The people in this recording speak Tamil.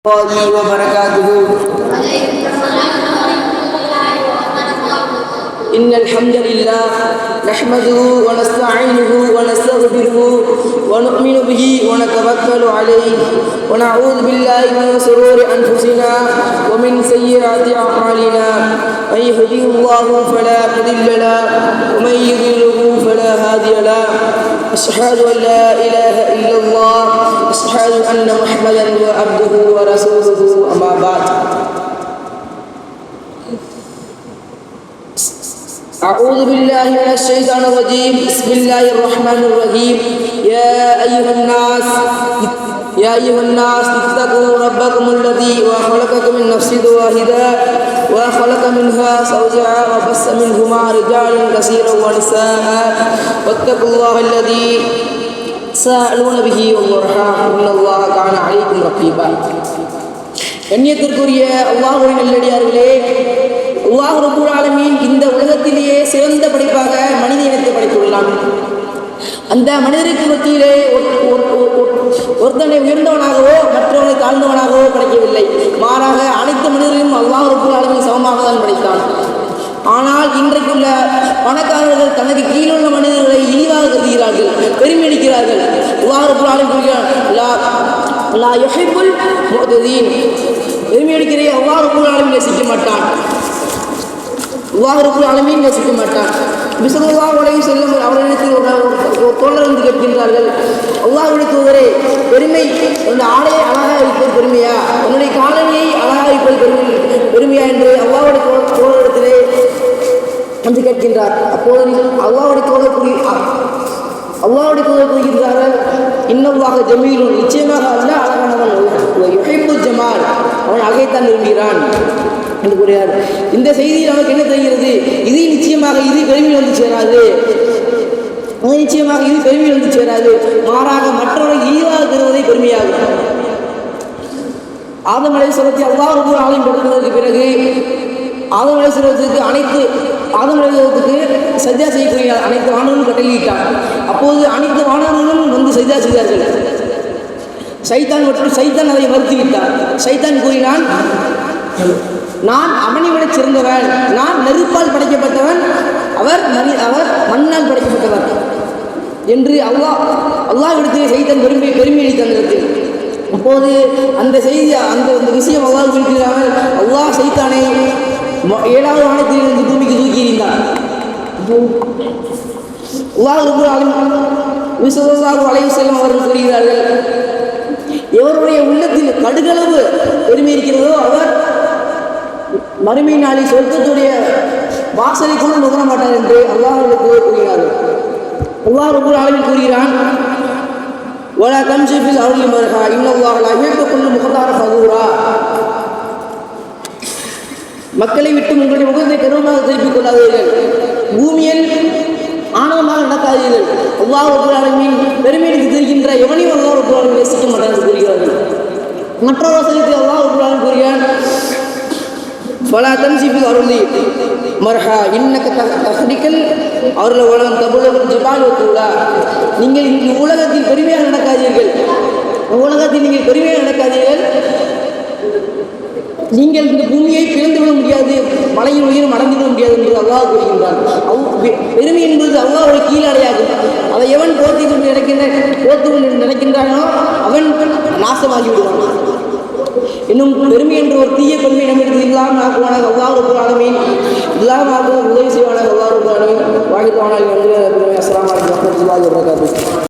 الله وبركاته. إن الحمد لله نحمده ونستعينه ونستغفره ونؤمن به ونتوكل عليه ونعوذ بالله من شرور أنفسنا ومن سيئات أعمالنا. من يهده الله فلا مضل له ومن يضلل فلا هادي له. أشهد أن لا إله إلا الله أشهد أن محمدا عبده ورسوله. أما بعد. أعوذ بالله من الشيطان الرجيم. بسم الله الرحمن الرحيم. يا أيها الناس اتقوا ربكم الذي خلقكم من نفس واحدة وخلق منها زوجها وبث منهما رجالا كثيرا ونساء واتقوا الله الذي تساءلون به والأرحام إن الله كان عليكم رقيبا. கண்ணியத்திற்குரிய அல்லாஹ்வின் நல்லடியார்களே, அல்லாஹ் ரப்பல் ஆலமீன் இந்த உலகத்திலேயே சிறந்த படைப்பாக மனித இனத்தை படைத்துள்ளான். அந்த மனிதருக்கு மத்தியிலே ஒருத்தனை உயர்ந்தவனாகவோ மற்றவனை தாழ்ந்தவனாகவோ படைக்கவில்லை. மாறாக அனைத்து மனிதர்களையும் அல்லாஹ் ரப்பல் ஆலமீன் சமமாக தான் படைத்தான். ஆனால் இன்றைக்குள்ள பணக்காரர்கள் தனக்கு கீழுள்ள மனிதர்களை இழிவாக கருதுகிறார்கள், பெருமை அடிக்கிறார்கள். அல்லாஹ் ரப்பல் ஆலமீன் லா யுஹிப்புல் முஅ்ததீன், பெருமை அடிக்கிற அல்லாஹ் ரப்பல் ஆலமீன் நேசிக்க மாட்டான். அல்லாஹ் ரப்பல் ஆலமீன் நேசிக்க மாட்டான். ஸல்லல்லாஹு அலைஹி வஸல்லம் அவர்களிடத்தில் ஒரு தோழர் வந்து கேட்கின்றார்கள், அல்லாஹ்வுடைய தூதரே, பெருமை உன்னுடைய ஆடையை அழகாக வைப்பது பெருமையா, உன்னுடைய காலனியை அழகாக வைப்பது பெருமையா என்று அல்லாஹ்வுடைய தோழரிடத்திலே வந்து கேட்கின்றார். அப்போது அல்லாஹ்வுடைய தோழர் கூறுகின்றார்கள், இன்னல்லாஹ ஜமீலுன், நிச்சயமாக அல்லாஹ் அழகானவன், யுஹிப்பு ஜமால், அவன் அழகைத்தான் விரும்புகிறான் என்று கூறுகிறார். இந்த செய்தி நமக்கு என்ன தெரிகிறது? இது நிச்சயமாக இது பெருமையில் வந்து சேராது, நிச்சயமாக இது பெருமையில் வந்து சேராது. மாறாக மற்றவரை ஈவாக தருவதை பெருமையாகும். ஆதம் அலைஹிஸ்ஸலாத்தை அல்லாஹ் ரப்பல் ஆலமீன் படைத்ததற்கு பிறகு ஆதம் அலைஹிஸ்ஸலாத்துக்கு சஜ்ஜா செய்யக்கூடிய அனைத்து வானவர்களும் கட்டளையிட்டார். அப்போது அனைத்து வானவர்களும் வந்து சஜ்ஜா செய்தார்கள். சைத்தான் அதை மறுத்துவிட்டார். சைத்தான் கூறினான், நான் அவனை விட சிறந்தவன், நான் நெருப்பால் படைக்கப்பட்டவன், அவர் மண்ணால் படைக்கப்பட்டவர் என்று அல்லாஹ் இடத்திலே சைத்தான் பெருமை அளித்த நேரத்தில். அப்போது அந்த செய்தி அந்த விஷயம் அல்லாஹ் குறிப்பிடாமல் அல்லாஹ் சைத்தானை 7வது வானத்திலிருந்து பூமிக்கு தூக்கி எறிந்தார். அல்லாஹ் ரப்பல் ஆலமீன் ஸல்லல்லாஹு அலைஹி வஸல்லம் அவர்கள் கூறுகிறார்கள், எவருடைய உள்ளத்தில் கடுகளவு பெருமை இருக்கிறதோ அவர் மறுமை நாளில் சொர்க்கத்துடைய வாசலை கூட நுகர மாட்டார் என்று அல்லாஹ்வுக்கு கூறுகிறார்கள். அல்லாஹ் ரப்பல் ஆலமீன் கூறுகிறான், வலா தம்ஷி ஃபில் அர்லி மர்ஹா இன்னல்லாஹ லா யுஹிப்பு குல்ல முக்தாரின் ஃபகூரா, மக்களை விட்டு உங்களுடைய முகத்தை கருவமாக திருப்பிக் கொள்ளாதீர்கள், பூமியில் ஆணவமாக நடக்காதீர்கள். அல்லாஹ் ரப்பல் ஆலமீன் பெருமைக்கு தெரிகின்ற எவனையும் அல்லாஹ் ரப்பல் ஆலமீன் நேசிக்க மாட்டார் என்று கூறுகிறார்கள். மற்றொரு வசனத்தில் அல்லாஹ் ரப்பல் ஆலமீன் கூறுகிறான், ஃபலா தம்ஷி ஃபில் அர்லி மர்ஹா இன்னக தஹ்ரிகல் அர்ல வலம் தபுலகுல் ஜிபால் வதூலா, நீங்கள் இந்த உலகத்தில் பெருமையாக நடக்காதீர்கள், நீங்கள் இந்த பூமியை பிளந்துவிட முடியாது, மலையின் உயிரும் அடைந்துவிட முடியாது என்று அல்லாஹ் கூறுகின்றான். பெருமை என்பது அல்லாஹ்வுடைய கீழடையாகும். அதை எவன் போர்த்து கொண்டு நினைக்கின்றானோ அவன் நாசமாகி விடுவான். இன்னும் பெருமை என்ற ஒரு தீய பெருமை நம்மிடத்தில் இல்லாமல் ஆக்குவானாக அல்லாஹ் ரப்பல் ஆலமீன், இல்லாமல் உதவி செய்வானாக அல்லாஹ் ரப்பல் ஆலமீன். வாகித்தானால் அஸ்ஸலாமு அலைக்கும் வரஹ்மத்துல்லாஹி வபரகாத்துஹு.